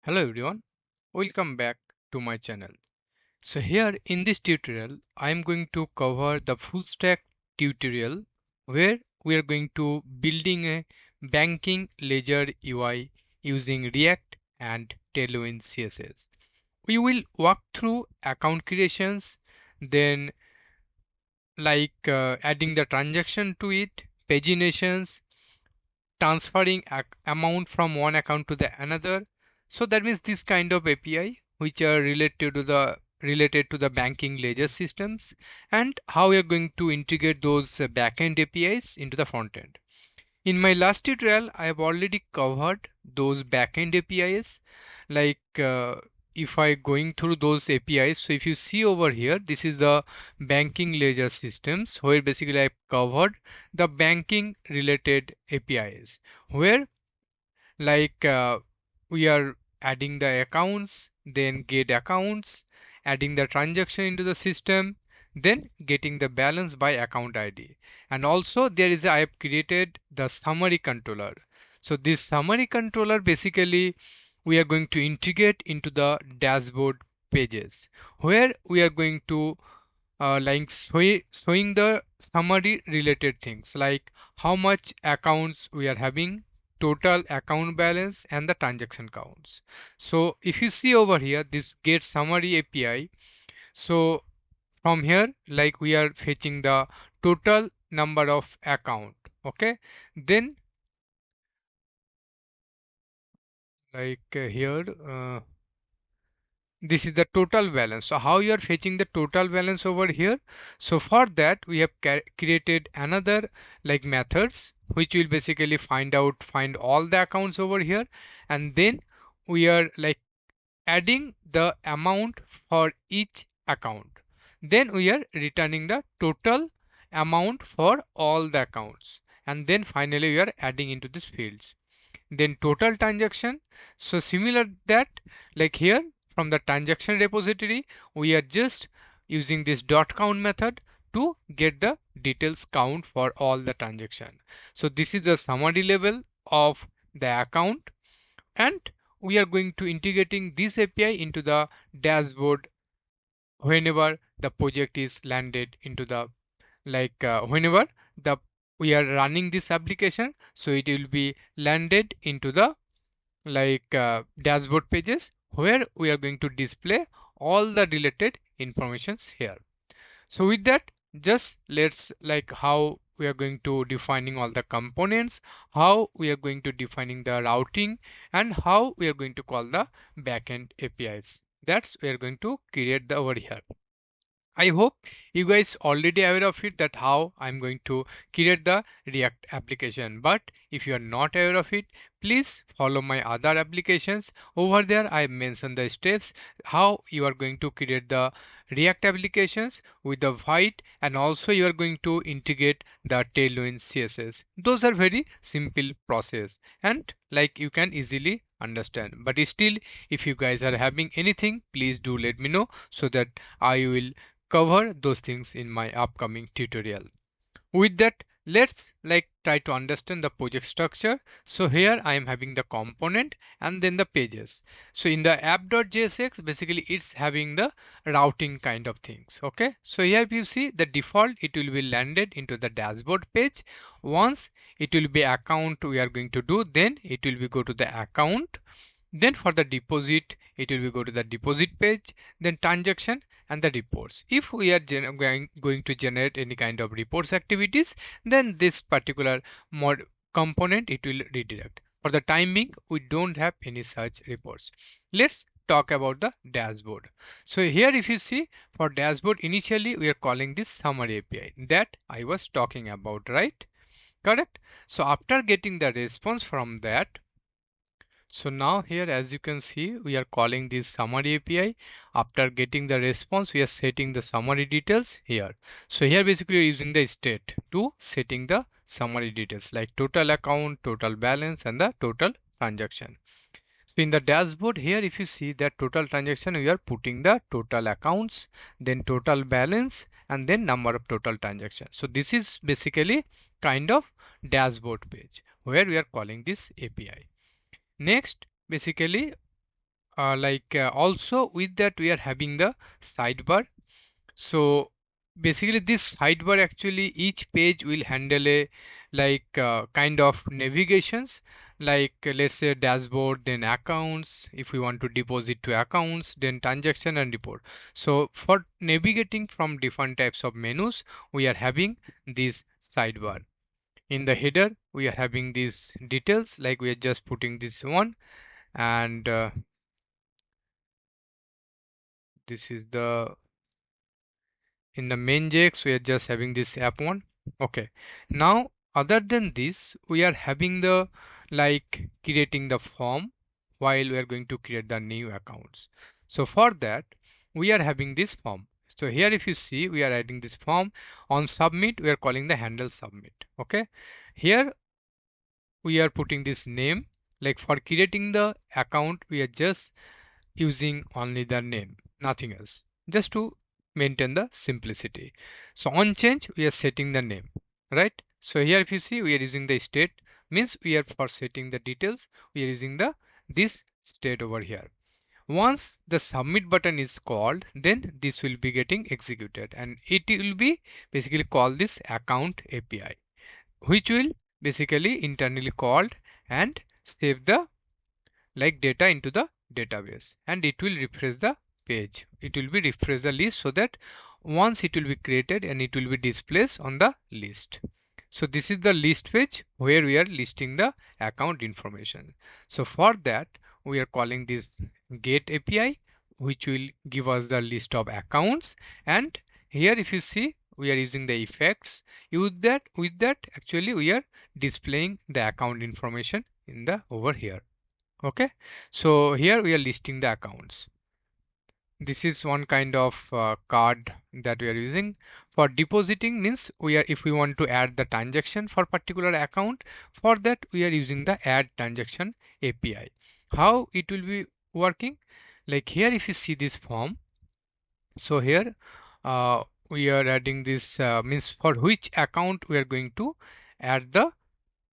Hello everyone, welcome back to my channel. So here in this tutorial, I am going to cover the full stack tutorial where we are going to building a banking ledger UI using React and Tailwind CSS. We will walk through account creations, then adding the transaction to it, paginations, transferring amount from one account to the another. So that means this kind of API which are related to the banking ledger systems, and how we are going to integrate those backend APIs into the front end. In my last tutorial, I have already covered those backend APIs. If I going through those APIs, so if you see over here, this is the banking ledger systems where basically I covered the banking related APIs where like uh, we are adding the accounts, then get accounts, adding the transaction into the system, then getting the balance by account ID. And also there is I have created the summary controller. So this summary controller basically we are going to integrate into the dashboard pages where we are going to showing the summary related things like how much accounts we are having, total account balance, and the transaction counts. So if you see over here this get summary API, so from here we are fetching the total number of account. Okay, then here this is the total balance. So how you are fetching the total balance over here? So for that we have created another methods which will basically find all the accounts over here, and then we are adding the amount for each account. Then we are returning the total amount for all the accounts, and then finally we are adding into these fields. Then total transaction, so similar that here from the transaction repository we are just using this dot count method to get the details count for all the transaction. So this is the summary level of the account, and we are going to integrating this API into the dashboard whenever the project is landed into the whenever the we are running this application, so it will be landed into the dashboard pages where we are going to display all the related informations here. So with that, just let's how we are going to defining all the components, how we are going to defining the routing, and how we are going to call the backend APIs. That's we are going to create the over here. I hope you guys already aware of it that how I'm going to create the React application. But if you are not aware of it, please follow my other applications. Over there I mentioned the steps how you are going to create the React applications with the white, and also you are going to integrate the Tailwind CSS. Those are very simple process and you can easily understand. But still, if you guys are having anything, please do let me know so that I will cover those things in my upcoming tutorial. With that, let's try to understand the project structure. So here I am having the component and then the pages. So in the app.jsx, basically it's having the routing kind of things. Okay, so here if you see the default, it will be landed into the dashboard page. Once it will be account we are going to do, then it will be go to the account. Then for the deposit, it will be go to the deposit page, then transaction and the reports. If we are going to generate any kind of reports activities, then this particular mod component it will redirect. For the time being, we don't have any such reports. Let's talk about the dashboard. So here if you see for dashboard, initially we are calling this summary API that I was talking about, right? Correct. So after getting the response from that, so now here as you can see we are calling this summary API. After getting the response we are setting the summary details here. So here basically we are using the state to setting the summary details like total account, total balance and the total transaction. So in the dashboard here if you see that total transaction we are putting the total accounts, then total balance and then number of total transactions. So this is basically kind of dashboard page where we are calling this API. Next, basically also with that we are having the sidebar. So basically this sidebar, actually each page will handle a kind of navigations, let's say dashboard, then accounts, if we want to deposit to accounts, then transaction and report. So for navigating from different types of menus, we are having this sidebar. In the header we are having these details, like we are just putting this one, and this is the, in the main JX we are just having this app one. Okay, now other than this we are having the creating the form while we are going to create the new accounts. So for that we are having this form. So here if you see, we are adding this form. On submit we are calling the handle submit. Okay, here we are putting this name. Like for creating the account we are just using only the name, nothing else, just to maintain the simplicity. So on change we are setting the name, right? So here if you see, we are using the state, means we are for setting the details, we are using the this state over here. Once the submit button is called, then this will be getting executed, and it will be basically call this account API, which will basically internally called and save the data into the database, and it will refresh the page. It will be refresh the list, so that once it will be created and it will be displayed on the list. So this is the list page where we are listing the account information. So for that we are calling this get API, which will give us the list of accounts. And here if you see, we are using the effects. With that actually we are displaying the account information in the over here. Okay, so here we are listing the accounts. This is one kind of card that we are using. For depositing means, we are, if we want to add the transaction for particular account, for that we are using the add transaction API. How it will be working? Like here if you see this form, so here we are adding this means for which account we are going to add the,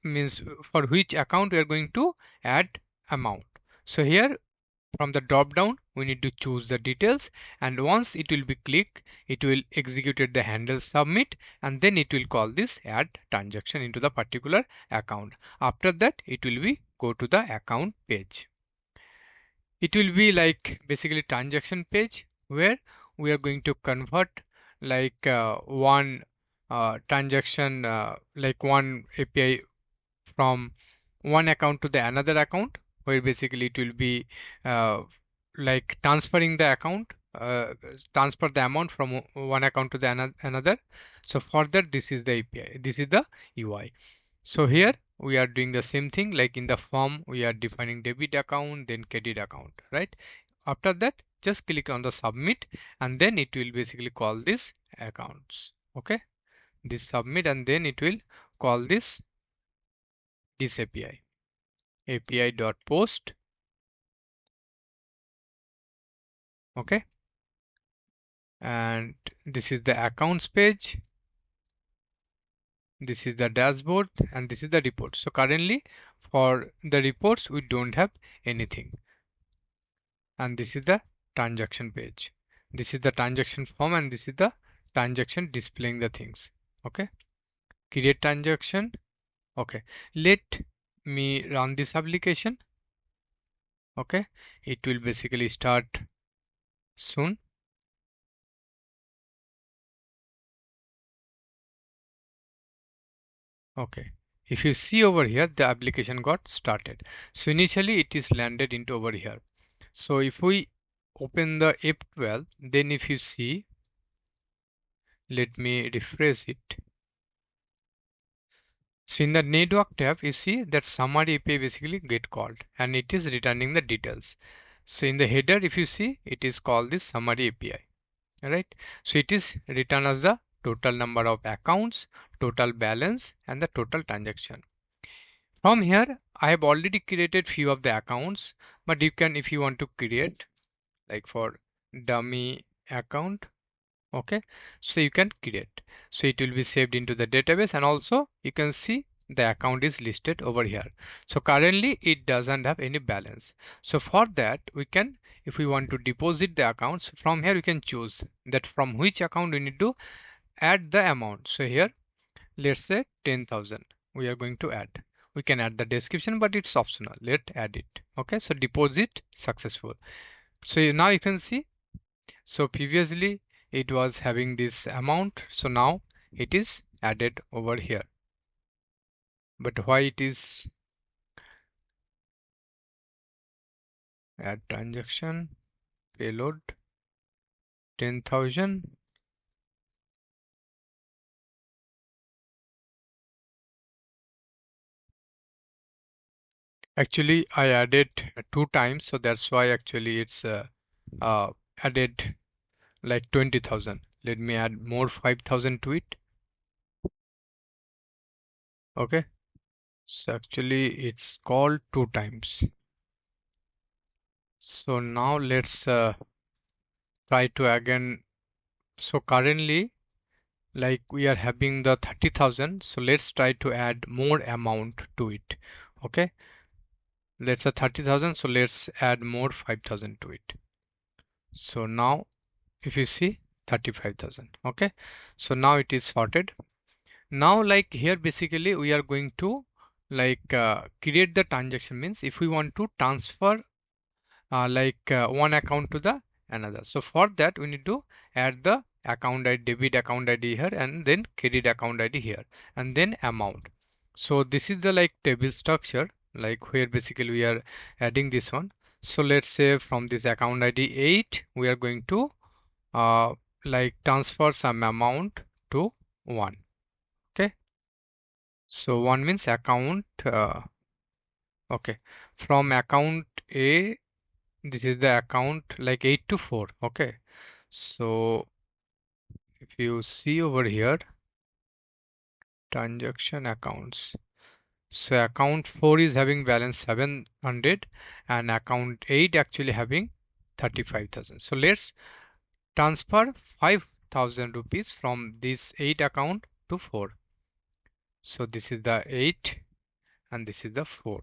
means for which account we are going to add amount. So here from the drop down we need to choose the details, and once it will be clicked, it will execute the handle submit, and then it will call this add transaction into the particular account. After that it will be go to the account page. It will be like basically transaction page, where we are going to convert one transaction, like one API from one account to the another account, where basically it will be uh, transferring the account, transfer the amount from one account to the another. So for that, this is the API, this is the UI. So here we are doing the same thing, like in the form we are defining debit account, then credit account, right? After that just click on the submit, and then it will basically call this accounts. Okay, this submit, and then it will call this API dot post. Okay, and this is the accounts page, this is the dashboard, and this is the report. So currently for the reports we don't have anything, and this is the transaction page, this is the transaction form, and this is the transaction displaying the things. Okay, create transaction. Okay, let me run this application. Okay, it will basically start soon. Okay, if you see over here, the application got started. So initially it is landed into over here. So if we open the F12, then if you see, let me refresh it. So in the network tab, you see that summary API basically get called, and it is returning the details. So in the header, if you see, it is called this summary API, right? So it is return as the total number of accounts, total balance, and the total transaction. From here, I have already created few of the accounts, but you can, if you want to create, like for dummy account, okay, so you can create. So it will be saved into the database, and also you can see the account is listed over here. So currently it doesn't have any balance. So for that, we can if we want to deposit the accounts, from here we can choose that from which account we need to add the amount. So here let's say 10,000 we are going to add. We can add the description, but it's optional. Let's add it. Okay, so deposit successful. So now you can see, so previously it was having this amount, so now it is added over here. But why it is add transaction payload 10,000? Actually I added 2 times, so that's why actually it's added like 20,000. Let me add more 5,000 to it. Okay, so actually it's called 2 times. So now let's try to again. So currently like we are having the 30,000, so let's try to add more amount to it. Okay, let's say 30,000, so let's add more 5,000 to it. So now if you see 35,000. Okay, so now it is sorted. Now like here basically we are going to like create the transaction, means if we want to transfer one account to the another. So for that we need to add the account ID, debit account ID here, and then credit account ID here, and then amount. So this is the like table structure, like where basically we are adding this one. So let's say from this account ID 8 we are going to like transfer some amount to 1. Okay, so 1 means account okay, from account A, this is the account like 8 to 4. Okay, so if you see over here transaction accounts, so account 4 is having balance 700 and account 8 actually having 35,000. So let's transfer 5,000 rupees from this 8 account to 4. So this is the 8 and this is the 4,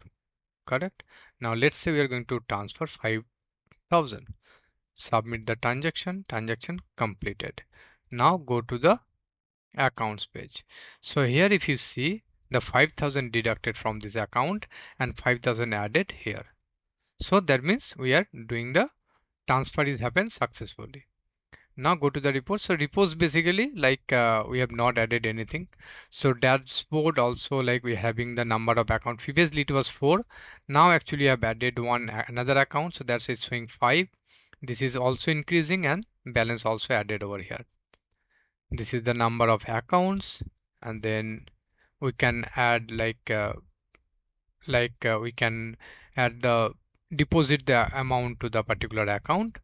correct? Now let's say we are going to transfer 5,000. Submit the transaction, transaction completed. Now go to the accounts page. So here if you see the 5,000 deducted from this account and 5,000 added here. So that means we are doing the transfer is happened successfully. Now go to the report. So reports basically like we have not added anything. So dashboard also like we are having the number of account. Previously it was 4. Now actually I have added another account. So that's it's showing 5. This is also increasing and balance also added over here. This is the number of accounts, and then we can add we can add the deposit the amount to the particular account.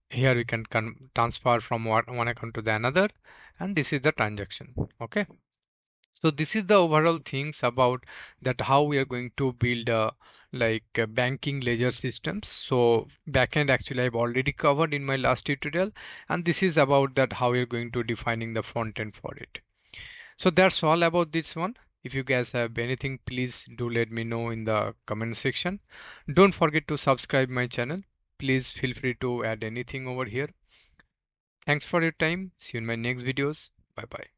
Here we can transfer from one account to the another, and this is the transaction. Okay, so this is the overall things about that how we are going to build banking ledger systems. So backend actually I've already covered in my last tutorial, and this is about that how you're going to defining the front end for it. So that's all about this one. If you guys have anything, please do let me know in the comment section. Don't forget to subscribe my channel. Please feel free to add anything over here. Thanks for your time. See you in my next videos. Bye bye.